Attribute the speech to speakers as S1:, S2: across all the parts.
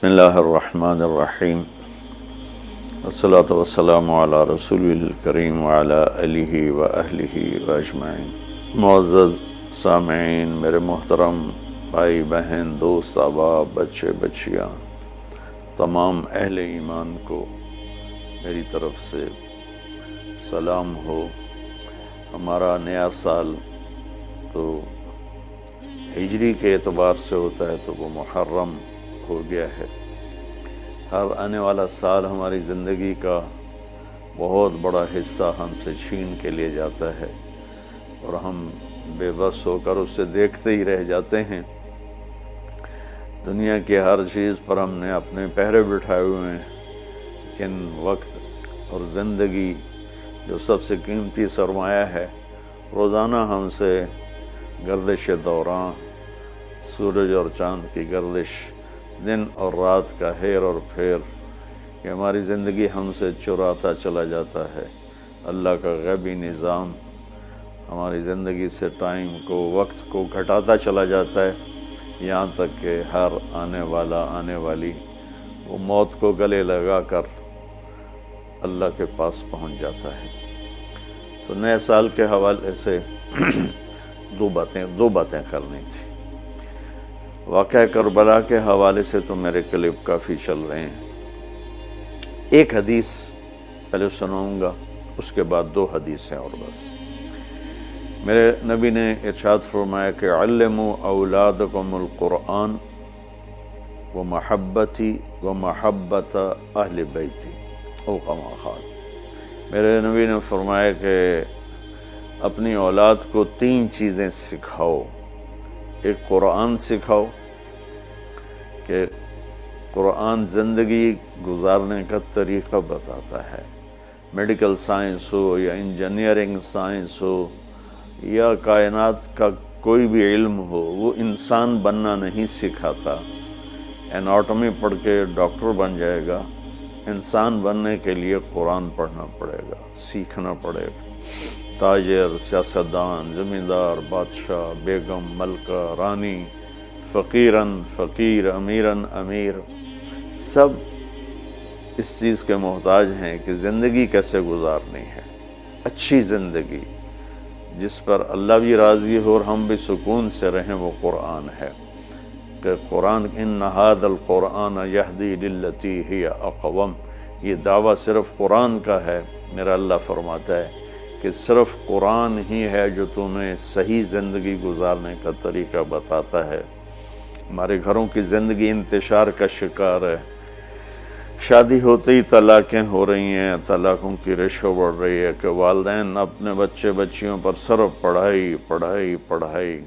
S1: بسم اللہ الرحمن الرحیم والصلاة والسلام علی رسول الکریم وعلی آلہ وأہلہ وأجمعین۔ معزز سامعین، میرے محترم بھائی بہن، دوست، احباب، بچے بچیاں، تمام اہل ایمان کو میری طرف سے سلام ہو۔ ہمارا نیا سال تو ہجری کے اعتبار سے ہوتا ہے تو وہ محرم ہو گیا ہے۔ ہر آنے والا سال ہماری زندگی کا بہت بڑا حصہ ہم سے چھین کے لے جاتا ہے اور ہم بے بس ہو کر اسے دیکھتے ہی رہ جاتے ہیں۔ دنیا کی ہر چیز پر ہم نے اپنے پہرے بٹھائے ہوئے ہیں، لیکن وقت اور زندگی جو سب سے قیمتی سرمایہ ہے، روزانہ ہم سے گردش دوران، سورج اور چاند کی گردش، دن اور رات کا ہیر اور پھیر، کہ ہماری زندگی ہم سے چراتا چلا جاتا ہے۔ اللہ کا غیبی نظام ہماری زندگی سے ٹائم کو، وقت کو گھٹاتا چلا جاتا ہے، یہاں تک کہ ہر آنے والی وہ موت کو گلے لگا کر اللہ کے پاس پہنچ جاتا ہے۔ تو نئے سال کے حوالے سے دو باتیں کرنی تھی۔ واقعہ کربلا کے حوالے سے تو میرے کلپ کافی چل رہے ہیں۔ ایک حدیث پہلے سناؤں گا، اس کے بعد دو حدیثیں اور بس۔ میرے نبی نے ارشاد فرمایا کہ علموا اولادکم القرآن ومحبتی ومحبت اہل بیتی او کما قال۔ میرے نبی نے فرمایا کہ اپنی اولاد کو تین چیزیں سکھاؤ۔ ایک قرآن سکھاؤ کہ قرآن زندگی گزارنے کا طریقہ بتاتا ہے۔ میڈیکل سائنس ہو یا انجینئرنگ سائنس ہو یا کائنات کا کوئی بھی علم ہو، وہ انسان بننا نہیں سکھاتا۔ اناٹمی پڑھ کے ڈاکٹر بن جائے گا، انسان بننے کے لیے قرآن پڑھنا پڑے گا، سیکھنا پڑے گا۔ تاجر، سیاستدان، زمیندار، بادشاہ، بیگم، ملکہ، رانی، فقیرن فقیر، امیرن امیر، سب اس چیز کے محتاج ہیں کہ زندگی کیسے گزارنی ہے، اچھی زندگی جس پر اللہ بھی راضی ہو اور ہم بھی سکون سے رہیں، وہ قرآن ہے۔ کہ قرآن ان ھذا القرآن یہدی للتی ہی اقوم، یہ دعویٰ صرف قرآن کا ہے۔ میرا اللہ فرماتا ہے کہ صرف قرآن ہی ہے جو تمہیں صحیح زندگی گزارنے کا طریقہ بتاتا ہے۔ ہمارے گھروں کی زندگی انتشار کا شکار ہے۔ شادی ہوتے ہی طلاقیں ہو رہی ہیں، طلاقوں کی ریشو بڑھ رہی ہے کہ والدین اپنے بچے بچیوں پر صرف پڑھائی پڑھائی پڑھائی،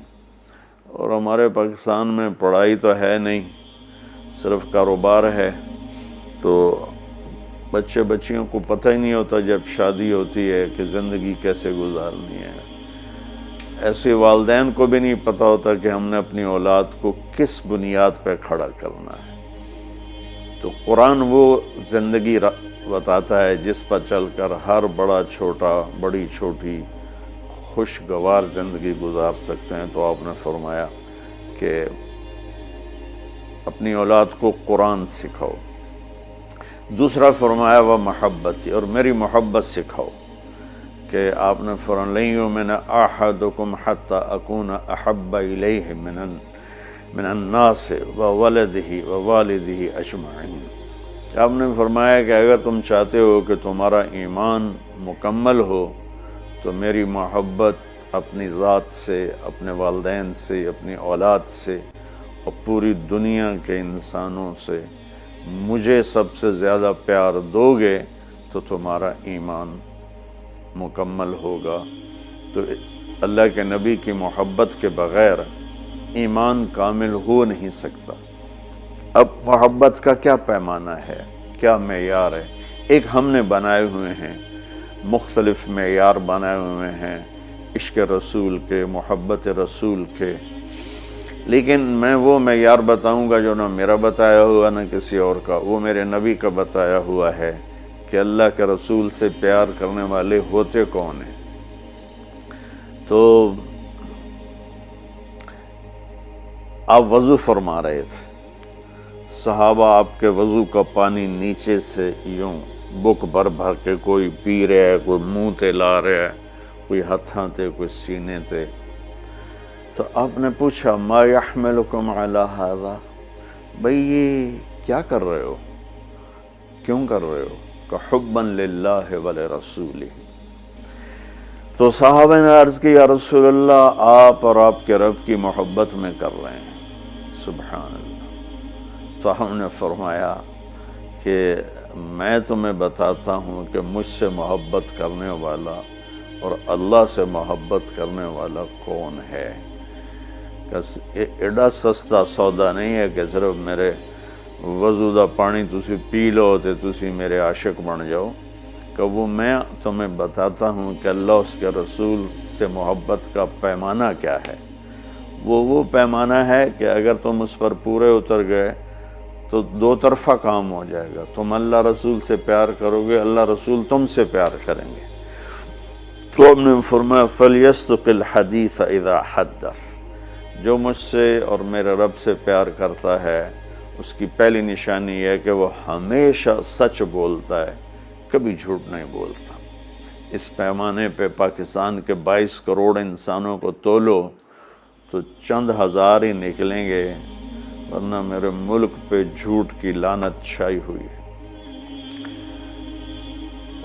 S1: اور ہمارے پاکستان میں پڑھائی تو ہے نہیں، صرف کاروبار ہے۔ تو بچے بچیوں کو پتہ ہی نہیں ہوتا جب شادی ہوتی ہے کہ زندگی کیسے گزارنی ہے۔ ایسے والدین کو بھی نہیں پتہ ہوتا کہ ہم نے اپنی اولاد کو کس بنیاد پہ کھڑا کرنا ہے۔ تو قرآن وہ زندگی بتاتا ہے جس پر چل کر ہر بڑا چھوٹا، بڑی چھوٹی خوشگوار زندگی گزار سکتے ہیں۔ تو آپ نے فرمایا کہ اپنی اولاد کو قرآن سکھاؤ۔ دوسرا فرمایا وہ محبت، اور میری محبت سکھاؤ، کہ آپ نے فرمایا لن یؤمن احدکم حتی اکون احب الیہ من الناس وولدہ ووالدہ اجمعین۔ آپ نے فرمایا کہ اگر تم چاہتے ہو کہ تمہارا ایمان مکمل ہو تو میری محبت اپنی ذات سے، اپنے والدین سے، اپنی اولاد سے اور پوری دنیا کے انسانوں سے مجھے سب سے زیادہ پیار دو گے تو تمہارا ایمان مکمل ہوگا۔ تو اللہ کے نبی کی محبت کے بغیر ایمان کامل ہو نہیں سکتا۔ اب محبت کا کیا پیمانہ ہے، کیا معیار ہے؟ ایک ہم نے بنائے ہوئے ہیں، مختلف معیار بنائے ہوئے ہیں عشق رسول کے، محبت رسول کے، لیکن میں وہ معیار بتاؤں گا جو نہ میرا بتایا ہوا نہ کسی اور کا، وہ میرے نبی کا بتایا ہوا ہے کہ اللہ کے رسول سے پیار کرنے والے ہوتے کون ہیں۔ تو آپ وضو فرما رہے تھے، صحابہ آپ کے وضو کا پانی نیچے سے یوں بک بھر بھر کے کوئی پی رہا ہے، کوئی منہ تے لا رہا ہے، کوئی ہتھاں تے، کوئی سینے تے۔ تو آپ نے پوچھا ما یحملکم علی ھذا، بھئی یہ کیا کر رہے ہو، کیوں کر رہے ہو؟ کہ حبا للہ ولرسولہ۔ تو صحابہ نے عرض کی یا رسول اللہ آپ اور آپ کے رب کی محبت میں کر رہے ہیں۔ سبحان اللہ۔ تو ہم نے فرمایا کہ میں تمہیں بتاتا ہوں کہ مجھ سے محبت کرنے والا اور اللہ سے محبت کرنے والا کون ہے۔ ایڈا سستا سودا نہیں ہے کہ صرف میرے وضو دا پانی تسی پی لو تے تسی میرے عاشق بن جاؤ، کہ وہ میں تمہیں بتاتا ہوں کہ اللہ اس کے رسول سے محبت کا پیمانہ کیا ہے۔ وہ پیمانہ ہے کہ اگر تم اس پر پورے اتر گئے تو دو طرفہ کام ہو جائے گا، تم اللہ رسول سے پیار کرو گے، اللہ رسول تم سے پیار کریں گے۔ تو ہم نے فرمایا فَلْيَصْدُقِ الْحَدِيثَ إِذَا حَدَّثَ، جو مجھ سے اور میرے رب سے پیار کرتا ہے اس کی پہلی نشانی یہ ہے کہ وہ ہمیشہ سچ بولتا ہے، کبھی جھوٹ نہیں بولتا۔ اس پیمانے پہ پاکستان کے 22 کروڑ انسانوں کو تولو تو چند ہزار ہی نکلیں گے، ورنہ میرے ملک پہ جھوٹ کی لعنت چھائی ہوئی ہے۔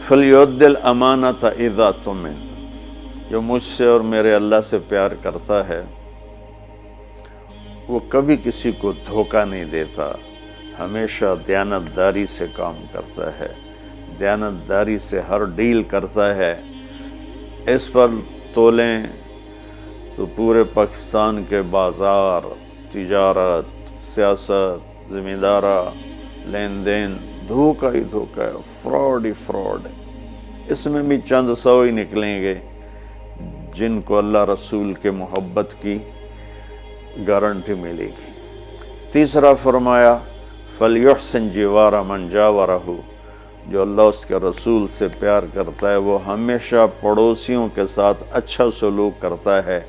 S1: فَلْيُؤَدِّ الْأَمَانَةَ إِذَا اؤْتُمِنَ، جو مجھ سے اور میرے اللہ سے پیار کرتا ہے وہ کبھی کسی کو دھوکہ نہیں دیتا، ہمیشہ دیانتداری سے کام کرتا ہے، دیانتداری سے ہر ڈیل کرتا ہے۔ اس پر تولیں تو پورے پاکستان کے بازار، تجارت، سیاست، ذمہ دارہ، لین دین دھوکہ ہی دھوکہ ہے، فراڈ ہی فراڈ ہے۔ اس میں بھی چند سو ہی نکلیں گے جن کو اللہ رسول کے محبت کی گارنٹی ملے گی۔ تیسرا فرمایا فَلْيُحْسِنْ جِوَارَ مَنْ جَاوَرَهُ، جو اللہ اس کے رسول سے پیار کرتا ہے وہ ہمیشہ پڑوسیوں کے ساتھ اچھا سلوک کرتا ہے،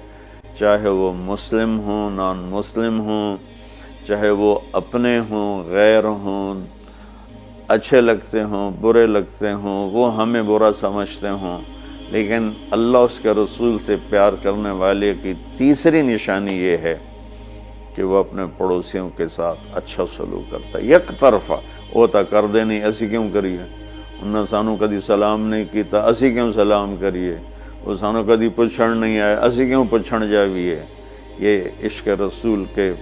S1: چاہے وہ مسلم ہوں، نان مسلم ہوں، چاہے وہ اپنے ہوں، غیر ہوں، اچھے لگتے ہوں، برے لگتے ہوں، وہ ہمیں برا سمجھتے ہوں، لیکن اللہ اس کے رسول سے پیار کرنے والے کی تیسری نشانی یہ ہے کہ وہ اپنے پڑوسیوں کے ساتھ اچھا سلوک کرتا ہے۔ یک طرفہ وہ تا کر دے نہیں، اسی کیوں کریے، انہوں سانو کدی سلام نہیں کیتا، اسی کیوں سلام کریے، وہ سانو کدی پچھڑ نہیں آئے، اسی کیوں پچھڑ جاویے۔ یہ عشق رسول کے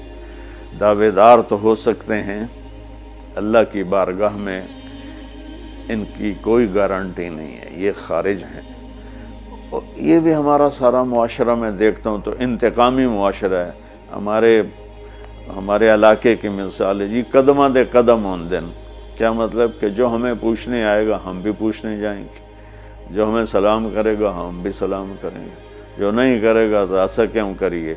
S1: دعوے دار تو ہو سکتے ہیں، اللہ کی بارگاہ میں ان کی کوئی گارنٹی نہیں ہے، یہ خارج ہیں۔ یہ بھی ہمارا سارا معاشرہ میں دیکھتا ہوں تو انتقامی معاشرہ ہے۔ ہمارے علاقے کی مثال ہے جی، قدمہ دے قدم ہون دن، کیا مطلب کہ جو ہمیں پوچھنے آئے گا ہم بھی پوچھنے جائیں گے، جو ہمیں سلام کرے گا ہم بھی سلام کریں گے، جو نہیں کرے گا تو ایسا کیوں کریے۔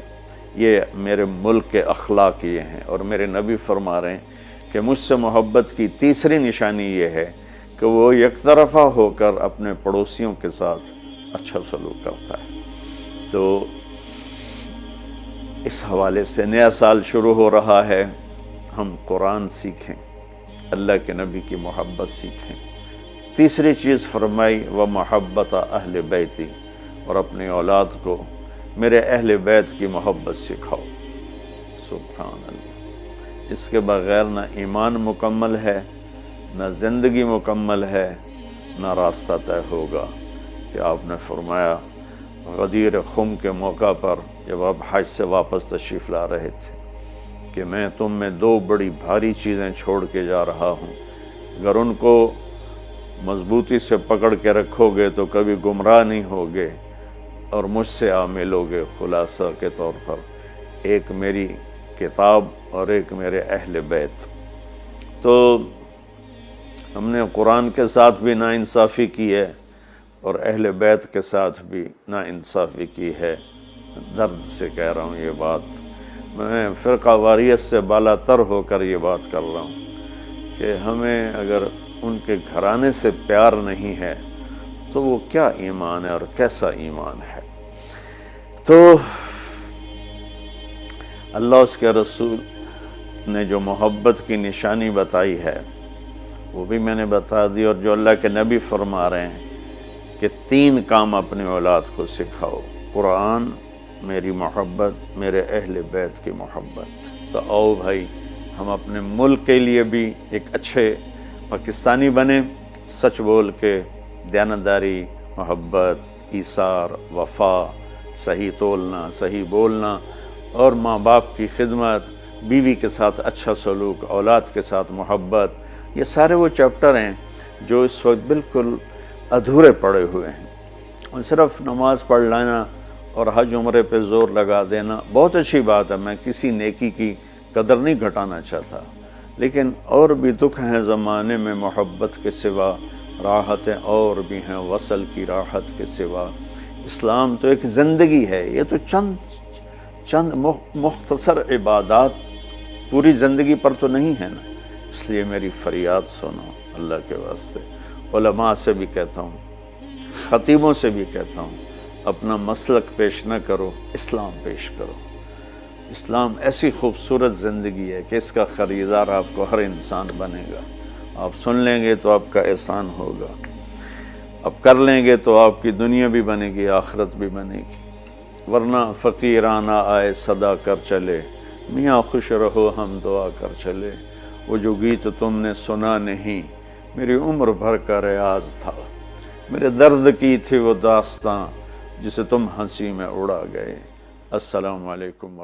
S1: یہ میرے ملک کے اخلاق یہ ہیں، اور میرے نبی فرما رہے ہیں کہ مجھ سے محبت کی تیسری نشانی یہ ہے کہ وہ یک طرفہ ہو کر اپنے پڑوسیوں کے ساتھ اچھا سلوک کرتا ہے۔ تو اس حوالے سے نیا سال شروع ہو رہا ہے، ہم قرآن سیکھیں، اللہ کے نبی کی محبت سیکھیں۔ تیسری چیز فرمائی وَمَحَبَّةَ أَهْلِ بَيْتِ، اور اپنی اولاد کو میرے اہل بیت کی محبت سکھاؤ۔ سبحان اللہ، اس کے بغیر نہ ایمان مکمل ہے، نہ زندگی مکمل ہے، نہ راستہ طے ہوگا۔ کہ آپ نے فرمایا غدیر خم کے موقع پر جب آپ حج سے واپس تشریف لا رہے تھے کہ میں تم میں دو بڑی بھاری چیزیں چھوڑ کے جا رہا ہوں، اگر ان کو مضبوطی سے پکڑ کے رکھو گے تو کبھی گمراہ نہیں ہوگے اور مجھ سے ملو گے۔ خلاصہ کے طور پر ایک میری کتاب اور ایک میرے اہل بیت۔ تو ہم نے قرآن کے ساتھ بھی ناانصافی کی ہے اور اہل بیت کے ساتھ بھی ناانصافی کی ہے۔ درد سے کہہ رہا ہوں یہ بات، میں فرقہ واریت سے بالا تر ہو کر یہ بات کر رہا ہوں کہ ہمیں اگر ان کے گھرانے سے پیار نہیں ہے تو وہ کیا ایمان ہے اور کیسا ایمان ہے۔ تو اللہ اس کے رسول نے جو محبت کی نشانی بتائی ہے وہ بھی میں نے بتا دی، اور جو اللہ کے نبی فرما رہے ہیں کہ 3 کام اپنی اولاد کو سکھاؤ: قرآن، میری محبت، میرے اہل بیت کی محبت۔ تو آؤ بھائی، ہم اپنے ملک کے لیے بھی ایک اچھے پاکستانی بنیں، سچ بول کے، دیانتداری، محبت، ایثار، وفا، صحیح تولنا، صحیح بولنا، اور ماں باپ کی خدمت، بیوی کے ساتھ اچھا سلوک، اولاد کے ساتھ محبت۔ یہ سارے وہ چیپٹر ہیں جو اس وقت بالکل ادھورے پڑے ہوئے ہیں۔ اور صرف نماز پڑھ لینا اور حج عمرے پہ زور لگا دینا بہت اچھی بات ہے، میں کسی نیکی کی قدر نہیں گھٹانا چاہتا، لیکن اور بھی دکھ ہیں زمانے میں محبت کے سوا، راحتیں اور بھی ہیں وصل کی راحت کے سوا۔ اسلام تو ایک زندگی ہے، یہ تو چند مختصر عبادات پوری زندگی پر تو نہیں ہے نا۔ اس لیے میری فریاد سنو اللہ کے واسطے، علماء سے بھی کہتا ہوں، خطیبوں سے بھی کہتا ہوں، اپنا مسلک پیش نہ کرو، اسلام پیش کرو۔ اسلام ایسی خوبصورت زندگی ہے کہ اس کا خریدار آپ کو ہر انسان بنے گا۔ آپ سن لیں گے تو آپ کا احسان ہوگا، اب کر لیں گے تو آپ کی دنیا بھی بنے گی، آخرت بھی بنے گی، ورنہ فقیرانہ آئے صدا کر چلے، میاں خوش رہو ہم دعا کر چلے۔ وہ جو گیت تم نے سنا نہیں، میری عمر بھر کا ریاض تھا، میرے درد کی تھی وہ داستاں جسے تم ہنسی میں اڑا گئے۔ السلام علیکم۔